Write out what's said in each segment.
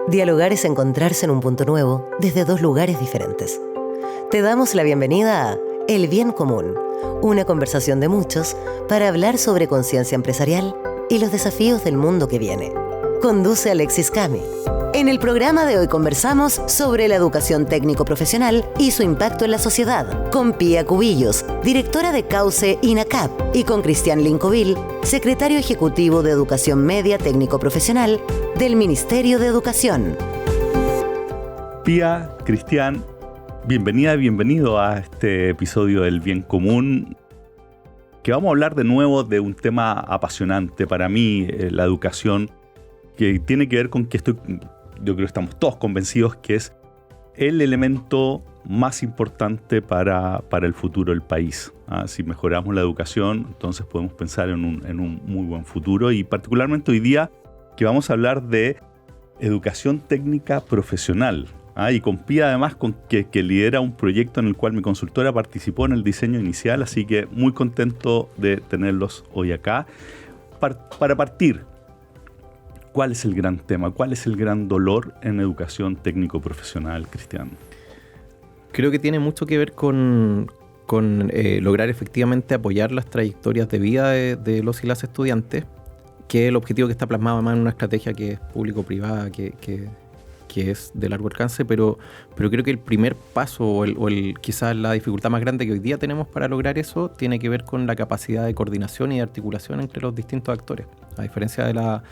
Dialogar es encontrarse en un punto nuevo desde dos lugares diferentes. Te damos la bienvenida a El Bien Común, una conversación de muchos para hablar sobre conciencia empresarial y los desafíos del mundo que viene. Conduce Alexis Cami. En el programa de hoy conversamos sobre la educación técnico-profesional y su impacto en la sociedad, con Pía Cubillos, directora de Cauce INACAP, y con Cristian Lincovil, secretario ejecutivo de Educación Media Técnico-Profesional del Ministerio de Educación. Pía, Cristian, bienvenido a este episodio del Bien Común, que vamos a hablar de nuevo de un tema apasionante para mí, la educación, que tiene que ver con que yo creo que estamos todos convencidos que es el elemento más importante para el futuro del país. Si mejoramos la educación, entonces podemos pensar en un muy buen futuro, y particularmente hoy día que vamos a hablar de educación técnica profesional. Y con Pía además que lidera un proyecto en el cual mi consultora participó en el diseño inicial, así que muy contento de tenerlos hoy acá. Para partir, ¿cuál es el gran tema? ¿Cuál es el gran dolor en educación técnico-profesional, Cristian? Creo que tiene mucho que ver con lograr efectivamente apoyar las trayectorias de vida de los y las estudiantes, que es el objetivo que está plasmado más en una estrategia que es público-privada, que es de largo alcance, pero creo que el primer paso o quizás la dificultad más grande que hoy día tenemos para lograr eso tiene que ver con la capacidad de coordinación y de articulación entre los distintos actores. A diferencia de la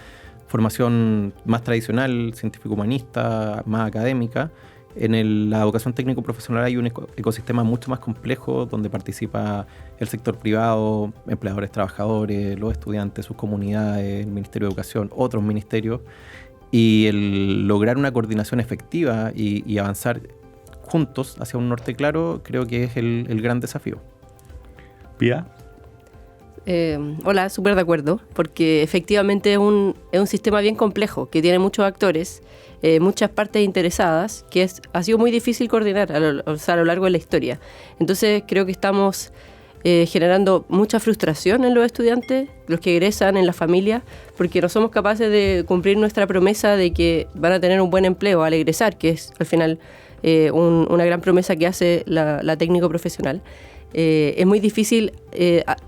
formación más tradicional, científico-humanista, más académica, en la educación técnico-profesional hay un ecosistema mucho más complejo donde participa el sector privado, empleadores, trabajadores, los estudiantes, sus comunidades, el Ministerio de Educación, otros ministerios, y el lograr una coordinación efectiva y avanzar juntos hacia un norte claro creo que es el gran desafío. Pía. Hola, súper de acuerdo, porque efectivamente es un sistema bien complejo, que tiene muchos actores, muchas partes interesadas, que ha sido muy difícil coordinar a lo largo de la historia. Entonces creo que estamos generando mucha frustración en los estudiantes, los que egresan, en la familia, porque no somos capaces de cumplir nuestra promesa de que van a tener un buen empleo al egresar, que es al final una gran promesa que hace la técnico profesional. Es muy difícil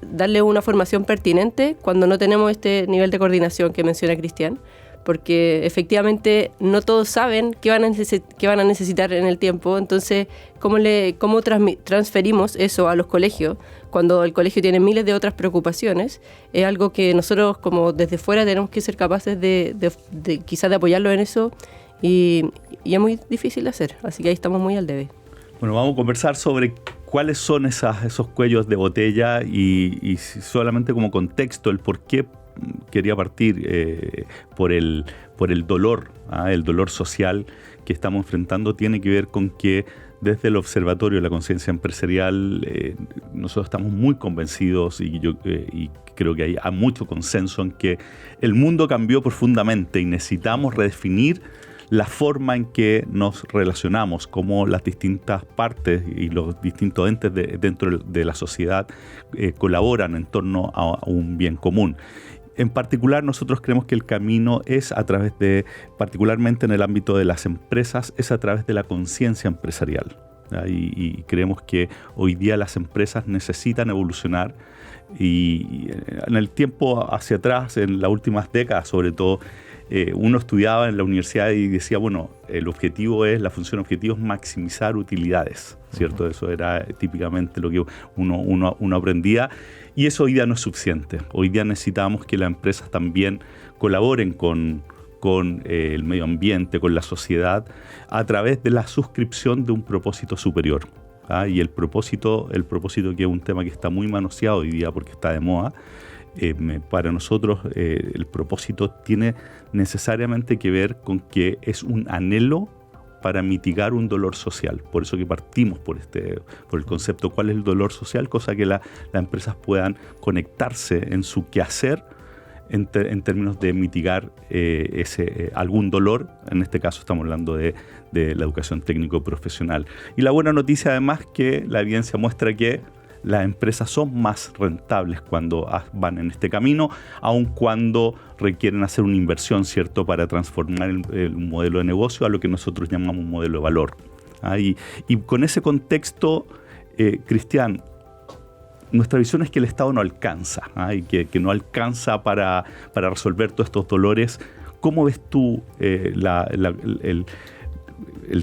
darle una formación pertinente cuando no tenemos este nivel de coordinación que menciona Cristian, porque efectivamente no todos saben qué van a necesitar en el tiempo. Entonces, ¿cómo transferimos eso a los colegios cuando el colegio tiene miles de otras preocupaciones? Es algo que nosotros como desde fuera tenemos que ser capaces de quizás de apoyarlo en eso, y es muy difícil de hacer, así que ahí estamos muy al debe. Bueno, vamos a conversar sobre cuáles son esos cuellos de botella y solamente como contexto el por qué quería partir por el dolor, el dolor social que estamos enfrentando. Tiene que ver con que desde el Observatorio de la Conciencia Empresarial nosotros estamos muy convencidos y creo que hay mucho consenso en que el mundo cambió profundamente y necesitamos redefinir la forma en que nos relacionamos, cómo las distintas partes y los distintos entes dentro de la sociedad colaboran en torno a un bien común. En particular, nosotros creemos que el camino es a través particularmente en el ámbito de las empresas, es a través de la conciencia empresarial. Y creemos que hoy día las empresas necesitan evolucionar, y en el tiempo hacia atrás, en las últimas décadas sobre todo, uno estudiaba en la universidad y decía, bueno, la función objetivo es maximizar utilidades, ¿cierto? Eso era típicamente lo que uno aprendía, y eso hoy día no es suficiente. Hoy día necesitamos que las empresas también colaboren con el medio ambiente, con la sociedad, a través de la suscripción de un propósito superior. Y el propósito que es un tema que está muy manoseado hoy día porque está de moda. Para nosotros el propósito tiene necesariamente que ver con que es un anhelo para mitigar un dolor social. Por eso que partimos por el concepto cuál es el dolor social, cosa que las empresas puedan conectarse en su quehacer en términos de mitigar algún dolor. En este caso estamos hablando de la educación técnico-profesional. Y la buena noticia además que la evidencia muestra que las empresas son más rentables cuando van en este camino, aun cuando requieren hacer una inversión, ¿cierto?, para transformar el modelo de negocio a lo que nosotros llamamos un modelo de valor. Y con ese contexto, Cristian, nuestra visión es que el Estado no alcanza, y que no alcanza para resolver todos estos dolores. ¿Cómo ves tú el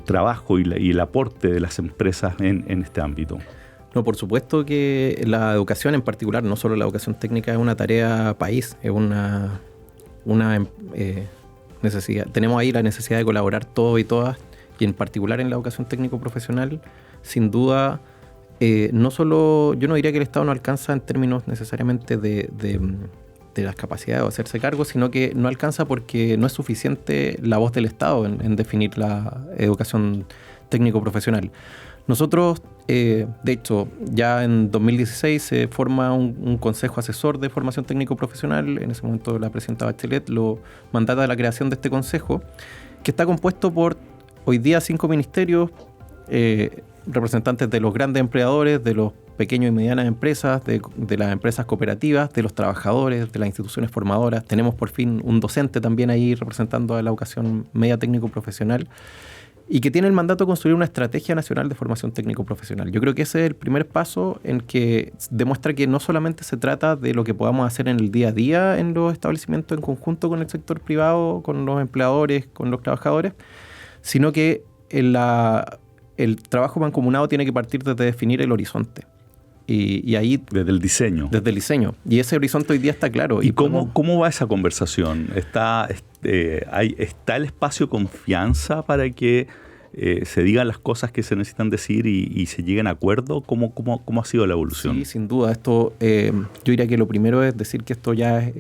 trabajo y el aporte de las empresas en este ámbito? No, por supuesto que la educación en particular, no solo la educación técnica, es una tarea país, es una necesidad. Tenemos ahí la necesidad de colaborar todos y todas, y en particular en la educación técnico-profesional, sin duda, no solo, yo no diría que el Estado no alcanza en términos necesariamente de las capacidades de hacerse cargo, sino que no alcanza porque no es suficiente la voz del Estado en definir la educación técnico-profesional. Nosotros, de hecho, ya en 2016 se forma un consejo asesor de formación técnico-profesional. En ese momento la presidenta Bachelet lo mandata a la creación de este consejo, que está compuesto por hoy día 5 ministerios, representantes de los grandes empleadores, de los pequeños y medianas empresas, de las empresas cooperativas, de los trabajadores, de las instituciones formadoras. Tenemos por fin un docente también ahí representando a la educación media técnico-profesional, y que tiene el mandato de construir una estrategia nacional de formación técnico-profesional. Yo creo que ese es el primer paso en que demuestra que no solamente se trata de lo que podamos hacer en el día a día en los establecimientos en conjunto con el sector privado, con los empleadores, con los trabajadores, sino que el trabajo mancomunado tiene que partir desde definir el horizonte. Y ahí... Desde el diseño. Desde el diseño. Y ese horizonte hoy día está claro. ¿Y cómo va esa conversación? ¿Está el espacio de confianza para que se digan las cosas que se necesitan decir y se lleguen a acuerdo? ¿Cómo ha sido la evolución? Sí, sin duda. Esto, yo diría que lo primero es decir que esto ya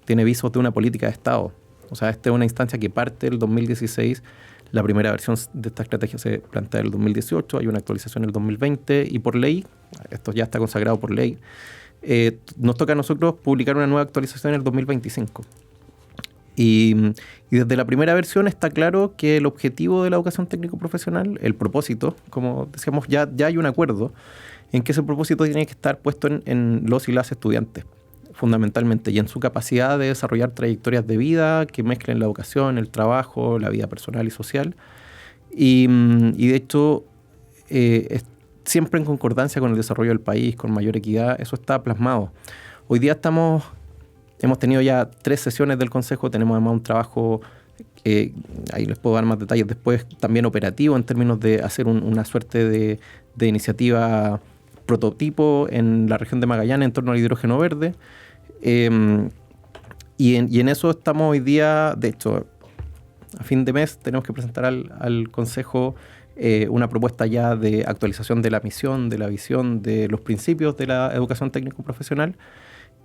tiene visos de una política de Estado. O sea, esta es una instancia que parte del 2016. La primera versión de esta estrategia se plantea en el 2018, hay una actualización en el 2020 y por ley, esto ya está consagrado por ley, nos toca a nosotros publicar una nueva actualización en el 2025. Y desde la primera versión está claro que el objetivo de la educación técnico-profesional, el propósito, como decíamos, ya hay un acuerdo en que ese propósito tiene que estar puesto en los y las estudiantes, fundamentalmente, y en su capacidad de desarrollar trayectorias de vida que mezclen la educación, el trabajo, la vida personal y social. Y de hecho, siempre en concordancia con el desarrollo del país, con mayor equidad, eso está plasmado. Hoy día hemos tenido ya 3 sesiones del Consejo, tenemos además un trabajo, ahí les puedo dar más detalles después, también operativo en términos de hacer una suerte de iniciativa prototipo en la región de Magallanes en torno al hidrógeno verde. Y en eso estamos hoy día. De hecho, a fin de mes tenemos que presentar al Consejo una propuesta ya de actualización de la misión, de la visión, de los principios de la educación técnico-profesional,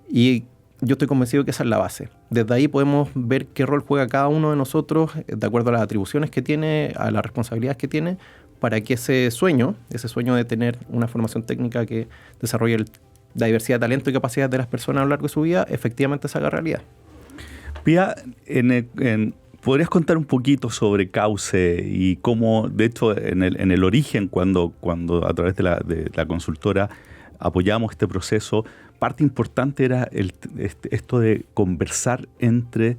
y yo estoy convencido que esa es la base. Desde ahí podemos ver qué rol juega cada uno de nosotros de acuerdo a las atribuciones que tiene, a las responsabilidades que tiene, para que ese sueño de tener una formación técnica que desarrolle la diversidad de talento y capacidades de las personas a lo largo de su vida, efectivamente se haga realidad. Pía, ¿podrías contar un poquito sobre Cauce y cómo, de hecho, en el origen, cuando a través de la consultora apoyamos este proceso, parte importante era esto de conversar entre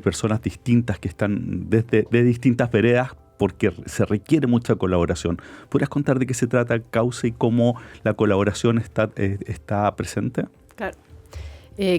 personas distintas que están de distintas veredas, porque se requiere mucha colaboración? ¿Podrías contar de qué se trata Cauce y cómo la colaboración está presente? Claro.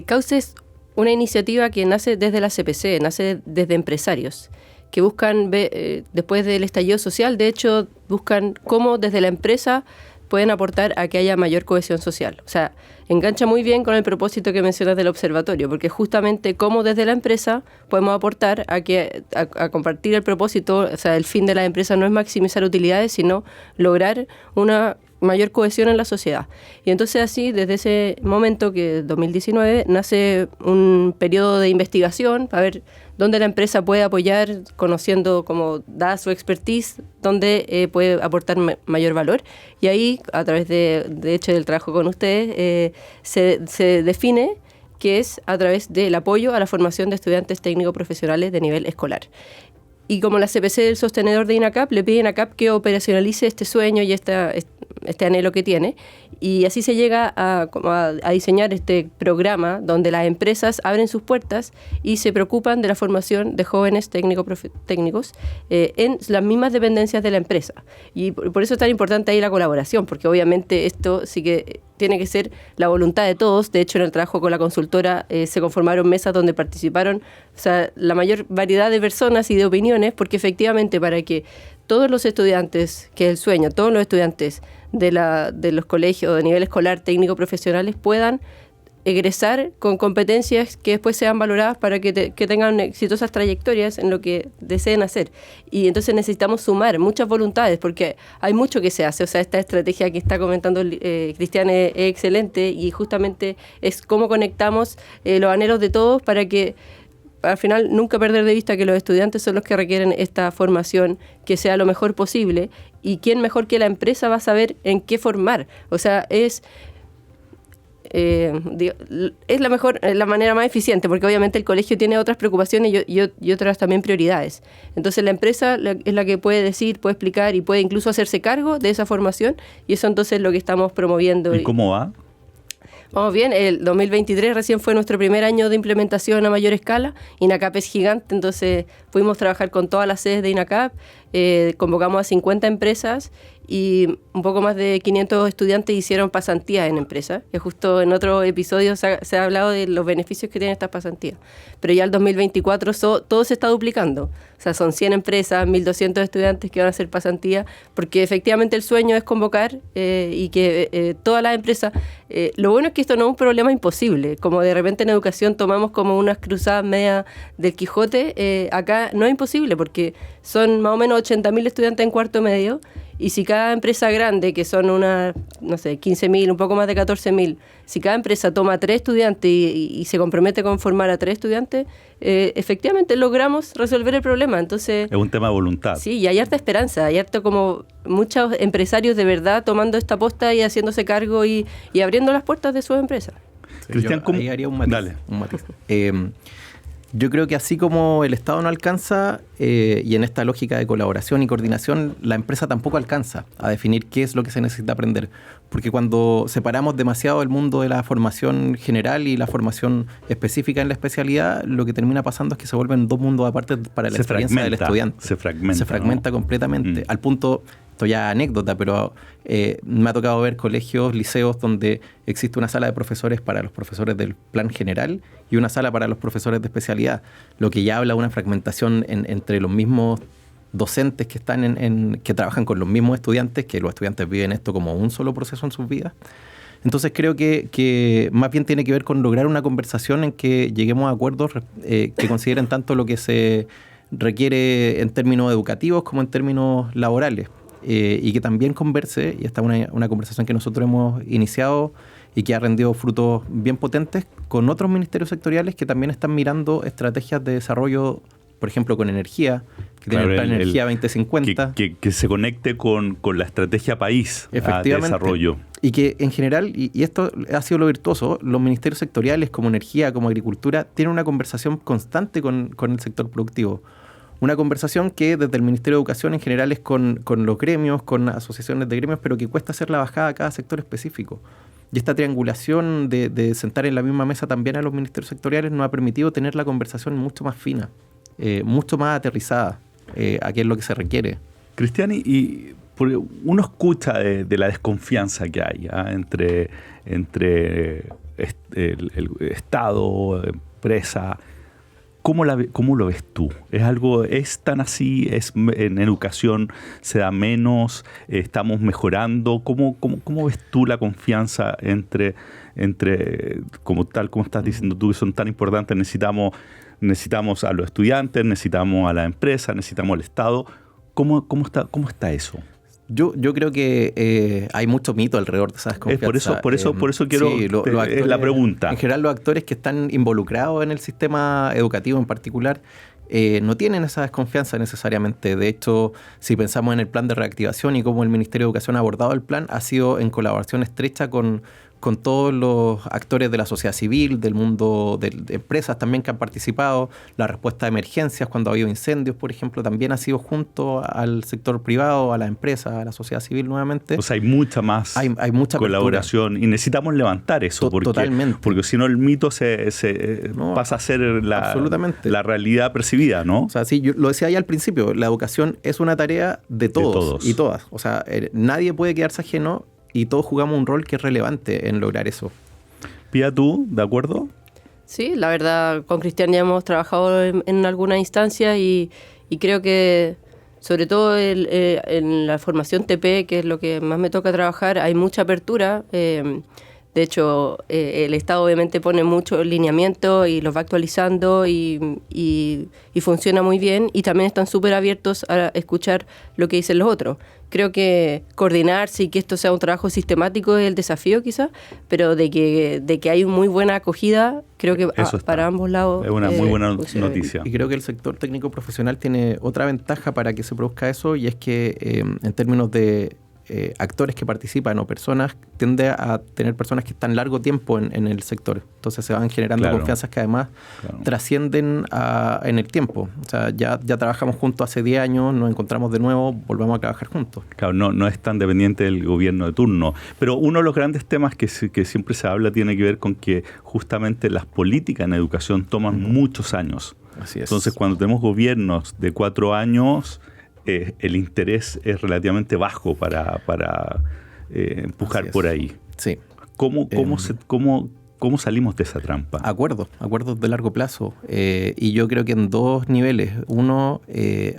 Cauce es una iniciativa que nace desde la CPC, nace desde empresarios que buscan, después del estallido social, de hecho, buscan cómo desde la empresa pueden aportar a que haya mayor cohesión social. O sea, engancha muy bien con el propósito que mencionas del observatorio, porque justamente cómo desde la empresa podemos aportar a compartir el propósito. O sea, el fin de la empresa no es maximizar utilidades, sino lograr una mayor cohesión en la sociedad. Y entonces así, desde ese momento, que 2019, nace un periodo de investigación para ver dónde la empresa puede apoyar, conociendo cómo da su expertise, dónde puede aportar mayor valor. Y ahí, a través de hecho del trabajo con ustedes, se define que es a través del apoyo a la formación de estudiantes técnico-profesionales de nivel escolar. Y como la CPC es el sostenedor de INACAP, le pide a INACAP que operacionalice este sueño y este anhelo que tiene, y así se llega a diseñar este programa donde las empresas abren sus puertas y se preocupan de la formación de jóvenes técnicos en las mismas dependencias de la empresa. Y por eso es tan importante ahí la colaboración, porque obviamente esto sí que tiene que ser la voluntad de todos. De hecho, en el trabajo con la consultora se conformaron mesas donde participaron, o sea, la mayor variedad de personas y de opiniones, porque efectivamente para que todos los estudiantes, que es el sueño, todos los estudiantes de los colegios de nivel escolar, técnico, profesionales, puedan egresar con competencias que después sean valoradas para que tengan exitosas trayectorias en lo que deseen hacer. Y entonces necesitamos sumar muchas voluntades, porque hay mucho que se hace. O sea, esta estrategia que está comentando Cristian es excelente, y justamente es cómo conectamos los anhelos de todos para que al final nunca perder de vista que los estudiantes son los que requieren esta formación que sea lo mejor posible, y quién mejor que la empresa va a saber en qué formar. O sea, es la manera más eficiente, porque obviamente el colegio tiene otras preocupaciones y otras también prioridades. Entonces la empresa es la que puede decir, puede explicar y puede incluso hacerse cargo de esa formación, y eso entonces es lo que estamos promoviendo. ¿Y cómo va? Vamos bien, el 2023 recién fue nuestro primer año de implementación a mayor escala. INACAP es gigante, entonces pudimos trabajar con todas las sedes de INACAP, convocamos a 50 empresas y un poco más de 500 estudiantes hicieron pasantías en empresas, que justo en otro episodio se ha hablado de los beneficios que tienen estas pasantías. Pero ya el 2024 todo se está duplicando, o sea, son 100 empresas, 1.200 estudiantes que van a hacer pasantías, porque efectivamente el sueño es convocar y que todas las empresas, lo bueno es que esto no es un problema imposible, como de repente en educación tomamos como unas cruzadas medias del Quijote, acá no es imposible, porque son más o menos 80.000 estudiantes en cuarto medio, y si cada empresa grande, que son unas, no sé, 15.000, un poco más de 14.000, si cada empresa toma 3 estudiantes y se compromete con formar a 3 estudiantes, efectivamente logramos resolver el problema. Entonces, es un tema de voluntad. Sí, y hay harta esperanza, hay harta como muchos empresarios de verdad tomando esta posta y haciéndose cargo y abriendo las puertas de sus empresas. Sí, Cristian, ¿cómo? Ahí haría un matiz. Dale. Un matiz. Yo creo que así como el Estado no alcanza, y en esta lógica de colaboración y coordinación, la empresa tampoco alcanza a definir qué es lo que se necesita aprender. Porque cuando separamos demasiado el mundo de la formación general y la formación específica en la especialidad, lo que termina pasando es que se vuelven dos mundos aparte para la experiencia del estudiante. Se fragmenta, ¿no? Completamente. Al punto, esto ya es anécdota, pero me ha tocado ver colegios, liceos donde existe una sala de profesores para los profesores del plan general y una sala para los profesores de especialidad, lo que ya habla de una fragmentación entre los mismos docentes que están que trabajan con los mismos estudiantes, que los estudiantes viven esto como un solo proceso en sus vidas. Entonces creo que más bien tiene que ver con lograr una conversación en que lleguemos a acuerdos que consideren tanto lo que se requiere en términos educativos como en términos laborales. Y que también converse, y esta es una conversación que nosotros hemos iniciado y que ha rendido frutos bien potentes con otros ministerios sectoriales que también están mirando estrategias de desarrollo, por ejemplo, con energía, que tiene el Plan Energía 2050. Que se conecte con la estrategia país de desarrollo. Y que en general, y esto ha sido lo virtuoso, los ministerios sectoriales como energía, como agricultura, tienen una conversación constante con el sector productivo. Una conversación que desde el Ministerio de Educación en general es con los gremios, con asociaciones de gremios, pero que cuesta hacer la bajada a cada sector específico. Y esta triangulación de sentar en la misma mesa también a los ministerios sectoriales nos ha permitido tener la conversación mucho más fina, mucho más aterrizada a qué es lo que se requiere. Cristian, y uno escucha de la desconfianza que hay entre el Estado, empresa. ¿Cómo lo ves tú? ¿Es tan así? ¿En educación se da menos? ¿Estamos mejorando? ¿Cómo ves tú la confianza entre como estás diciendo tú, que son tan importantes? Necesitamos a los estudiantes, necesitamos a la empresa, necesitamos al Estado. ¿Cómo está eso? Yo creo que hay mucho mito alrededor de esa desconfianza. Por eso quiero la pregunta. En general, los actores que están involucrados en el sistema educativo en particular no tienen esa desconfianza necesariamente. De hecho, si pensamos en el plan de reactivación y cómo el Ministerio de Educación ha abordado el plan, ha sido en colaboración estrecha con con todos los actores de la sociedad civil, del mundo de empresas también que han participado. La respuesta a emergencias cuando ha habido incendios, por ejemplo, también ha sido junto al sector privado, a la empresa, a la sociedad civil nuevamente. O sea, hay mucha más hay mucha colaboración apertura. Y necesitamos levantar eso. Totalmente. Porque si no el mito pasa a ser la realidad percibida, ¿no? O sea, sí, yo lo decía ya al principio, la educación es una tarea de todos y todas. O sea, nadie puede quedarse ajeno y todos jugamos un rol que es relevante en lograr eso. Pía, ¿tú de acuerdo? Sí, la verdad, con Cristian ya hemos trabajado en alguna instancia y creo que, sobre todo en la formación TP, que es lo que más me toca trabajar, hay mucha apertura. De hecho, el Estado obviamente pone mucho lineamiento y los va actualizando y funciona muy bien. Y también están súper abiertos a escuchar lo que dicen los otros. Creo que coordinarse y que esto sea un trabajo sistemático es el desafío quizás, pero de que hay muy buena acogida, creo que para ambos lados es una muy buena noticia. Y creo que el sector técnico profesional tiene otra ventaja para que se produzca eso, y es que en términos de actores que participan o personas, tiende a tener personas que están largo tiempo en el sector. Entonces se van generando confianzas que además trascienden en el tiempo. O sea, ya trabajamos juntos hace 10 años, nos encontramos de nuevo, volvamos a trabajar juntos. Claro, no es tan dependiente del gobierno de turno. Pero uno de los grandes temas que siempre se habla tiene que ver con que justamente las políticas en educación toman muchos años. Así es. Entonces, cuando tenemos gobiernos de 4 años, el interés es relativamente bajo para empujar por ahí. Sí. ¿Cómo salimos de esa trampa? Acuerdos de largo plazo. Y yo creo que en 2 niveles. Uno,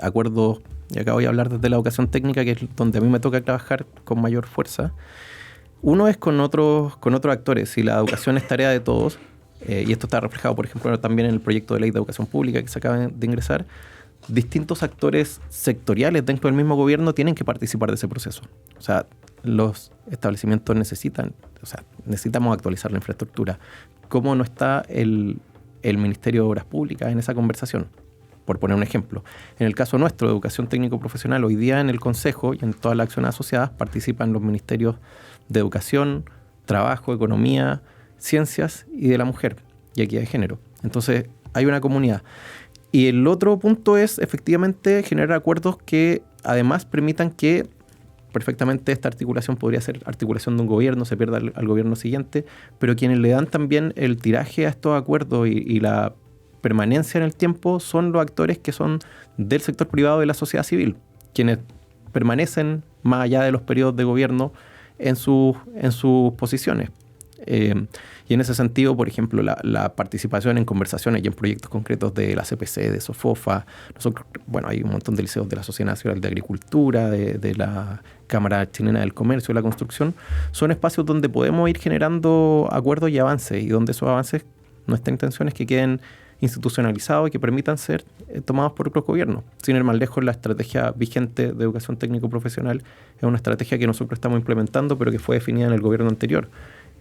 acuerdos, y acá voy a hablar desde la educación técnica, que es donde a mí me toca trabajar con mayor fuerza. Uno es con otros actores. Si la educación es tarea de todos, y esto está reflejado, por ejemplo, también en el proyecto de ley de educación pública que se acaba de ingresar, distintos actores sectoriales dentro del mismo gobierno tienen que participar de ese proceso. O sea, los establecimientos necesitamos actualizar la infraestructura. ¿Cómo no está el Ministerio de Obras Públicas en esa conversación? Por poner un ejemplo. En el caso nuestro, de educación técnico-profesional, hoy día en el Consejo y en todas las acciones asociadas participan los ministerios de Educación, Trabajo, Economía, Ciencias y de la Mujer y Equidad de Género. Entonces, hay una comunidad. Y el otro punto es, efectivamente, generar acuerdos que además permitan que perfectamente esta articulación podría ser articulación de un gobierno, se pierda al gobierno siguiente, pero quienes le dan también el tiraje a estos acuerdos y la permanencia en el tiempo son los actores que son del sector privado de la sociedad civil, quienes permanecen más allá de los periodos de gobierno en sus posiciones. Y en ese sentido, por ejemplo, la participación en conversaciones y en proyectos concretos de la CPC, de SOFOFA, nosotros, hay un montón de liceos de la Sociedad Nacional de Agricultura, de la Cámara Chilena del Comercio, de la Construcción, son espacios donde podemos ir generando acuerdos y avances, y donde esos avances, nuestra intención es que queden institucionalizados y que permitan ser tomados por otros gobiernos. Sin ir más lejos, la estrategia vigente de educación técnico-profesional es una estrategia que nosotros estamos implementando, pero que fue definida en el gobierno anterior.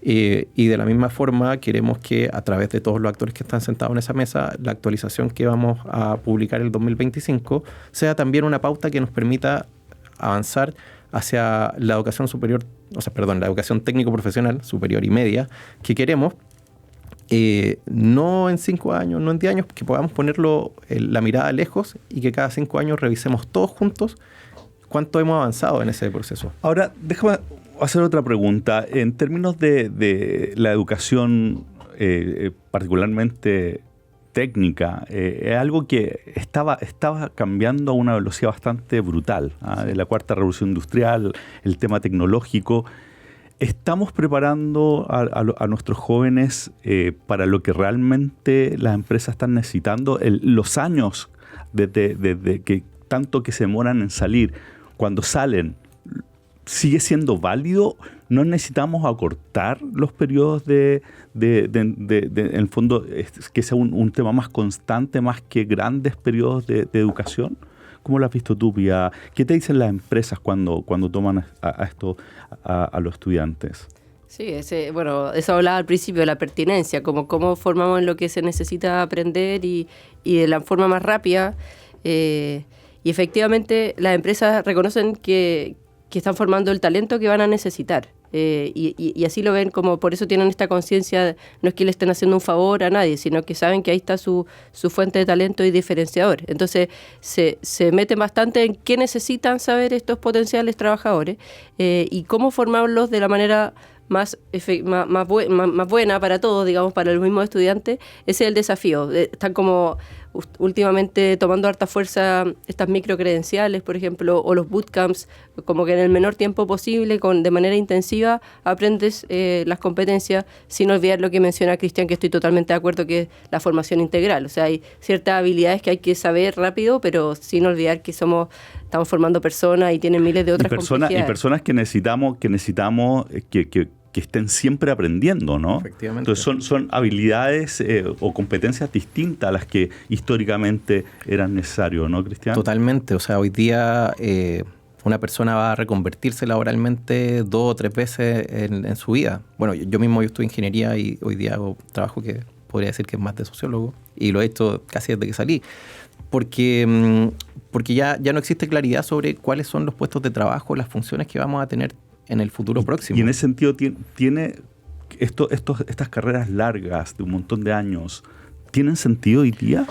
Y de la misma forma queremos que a través de todos los actores que están sentados en esa mesa, la actualización que vamos a publicar el 2025 sea también una pauta que nos permita avanzar hacia la educación superior, la educación técnico-profesional superior y media que queremos, no en 5 años, no en 10 años, que podamos ponerlo la mirada lejos y que cada 5 años revisemos todos juntos cuánto hemos avanzado en ese proceso. Ahora, déjame hacer otra pregunta. En términos de la educación, particularmente técnica, es algo que estaba cambiando a una velocidad bastante brutal, de la cuarta revolución industrial, el tema tecnológico. ¿Estamos preparando a nuestros jóvenes para lo que realmente las empresas están necesitando? Los años de que tanto que se demoran en salir, cuando salen, ¿sigue siendo válido? ¿No necesitamos acortar los periodos en el fondo, que sea un tema más constante, más que grandes periodos de educación? ¿Cómo lo has visto tú, Pía? ¿Qué te dicen las empresas cuando toman a los estudiantes? Sí, eso hablaba al principio de la pertinencia, como cómo formamos lo que se necesita aprender y de la forma más rápida. Y efectivamente las empresas reconocen que están formando el talento que van a necesitar. Y así lo ven, como por eso tienen esta conciencia, no es que le estén haciendo un favor a nadie, sino que saben que ahí está su fuente de talento y diferenciador. Entonces se meten bastante en qué necesitan saber estos potenciales trabajadores y cómo formarlos de la manera más buena para todos, digamos, para los mismos estudiantes. Ese es el desafío. Están como últimamente tomando harta fuerza estas microcredenciales, por ejemplo, o los bootcamps, como que en el menor tiempo posible, de manera intensiva, aprendes las competencias, sin olvidar lo que menciona Cristian, que estoy totalmente de acuerdo, que es la formación integral. O sea, hay ciertas habilidades que hay que saber rápido, pero sin olvidar que estamos formando personas y tienen miles de otras complejidades. Y personas que necesitamos que estén siempre aprendiendo, ¿no? Efectivamente. Entonces son habilidades o competencias distintas a las que históricamente eran necesarias, ¿no, Cristian? Totalmente. O sea, hoy día una persona va a reconvertirse laboralmente 2 o 3 veces en su vida. Bueno, yo mismo estudio ingeniería y hoy día hago trabajo que podría decir que es más de sociólogo y lo he hecho casi desde que salí. Porque ya no existe claridad sobre cuáles son los puestos de trabajo, las funciones que vamos a tener en el futuro próximo. Y en ese sentido tiene estas carreras largas de un montón de años, ¿tienen sentido hoy día?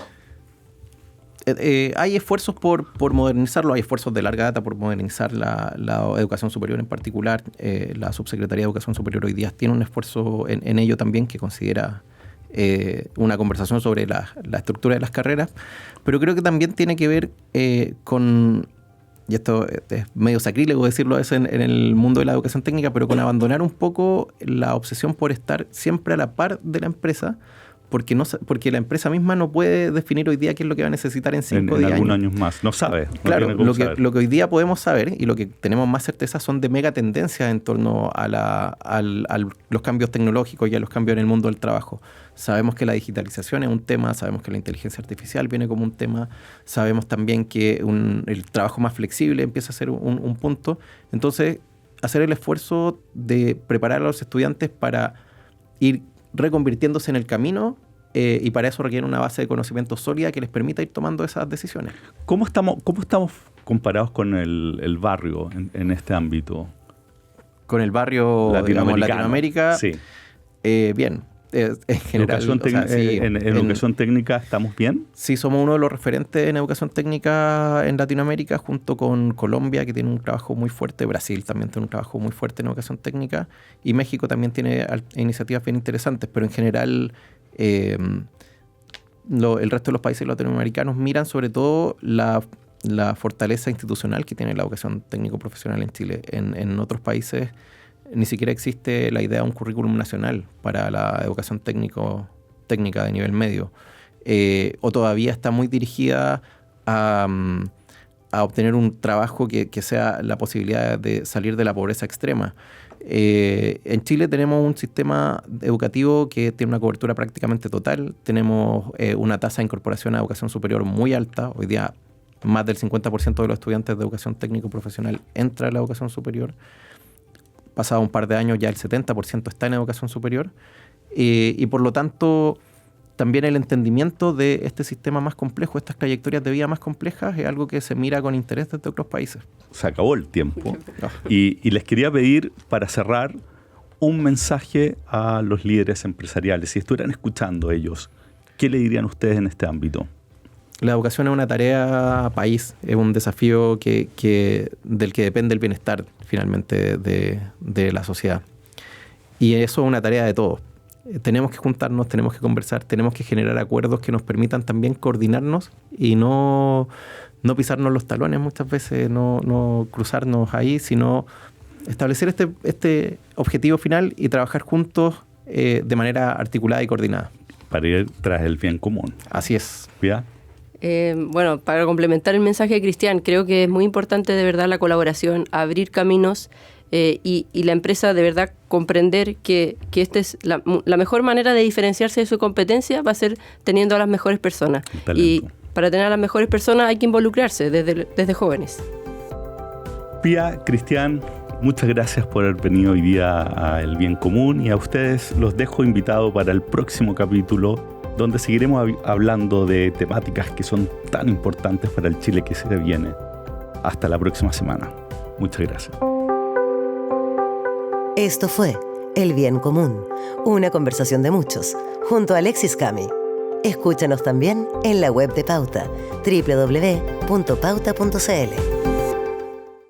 Hay esfuerzos por modernizarlo, hay esfuerzos de larga data por modernizar la educación superior en particular. La Subsecretaría de Educación Superior hoy día tiene un esfuerzo en ello también, que considera una conversación sobre la estructura de las carreras, pero creo que también tiene que ver con, y esto es medio sacrílego decirlo eso en el mundo de la educación técnica, pero con abandonar un poco la obsesión por estar siempre a la par de la empresa, porque la empresa misma no puede definir hoy día qué es lo que va a necesitar en 5 o 10 años. En algunos años más. No sabe. Claro, lo que hoy día podemos saber y lo que tenemos más certeza son de mega tendencias en torno a los cambios tecnológicos y a los cambios en el mundo del trabajo. Sabemos que la digitalización es un tema, sabemos que la inteligencia artificial viene como un tema, sabemos también que el trabajo más flexible empieza a ser un punto. Entonces, hacer el esfuerzo de preparar a los estudiantes para ir reconvirtiéndose en el camino y para eso requiere una base de conocimiento sólida que les permita ir tomando esas decisiones. ¿Cómo estamos comparados con el barrio en este ámbito? Con el barrio, digamos, Latinoamérica, sí. Bien. En general, en educación técnica estamos bien. Sí, somos uno de los referentes en educación técnica en Latinoamérica, junto con Colombia, que tiene un trabajo muy fuerte, Brasil también tiene un trabajo muy fuerte en educación técnica, y México también tiene iniciativas bien interesantes, pero en general el resto de los países latinoamericanos miran sobre todo la fortaleza institucional que tiene la educación técnico-profesional en Chile. En otros países ni siquiera existe la idea de un currículum nacional para la educación técnica de nivel medio. O todavía está muy dirigida a obtener un trabajo que sea la posibilidad de salir de la pobreza extrema. En Chile tenemos un sistema educativo que tiene una cobertura prácticamente total. Tenemos una tasa de incorporación a educación superior muy alta. Hoy día más del 50% de los estudiantes de educación técnico-profesional entra a la educación superior. Pasado un par de años ya el 70% está en educación superior y por lo tanto también el entendimiento de este sistema más complejo, estas trayectorias de vida más complejas, es algo que se mira con interés desde otros países. Se acabó el tiempo y les quería pedir para cerrar un mensaje a los líderes empresariales. Si estuvieran escuchando ellos, ¿qué le dirían ustedes en este ámbito? La educación es una tarea país, es un desafío del que depende el bienestar finalmente de la sociedad. Y eso es una tarea de todos. Tenemos que juntarnos, tenemos que conversar, tenemos que generar acuerdos que nos permitan también coordinarnos y no pisarnos los talones muchas veces, no cruzarnos ahí, sino establecer este objetivo final y trabajar juntos de manera articulada y coordinada. Para ir tras el bien común. Así es. ¿Ya? Bueno, para complementar el mensaje de Cristian, creo que es muy importante de verdad la colaboración, abrir caminos y la empresa de verdad comprender que esta es la mejor manera de diferenciarse de su competencia va a ser teniendo a las mejores personas. Y para tener a las mejores personas hay que involucrarse desde jóvenes. Pía, Cristian, muchas gracias por haber venido hoy día a El Bien Común y a ustedes los dejo invitados para el próximo capítulo donde seguiremos hablando de temáticas que son tan importantes para el Chile que se viene. Hasta la próxima semana. Muchas gracias. Esto fue El Bien Común, una conversación de muchos, junto a Alexis Cami. Escúchanos también en la web de Pauta, www.pauta.cl.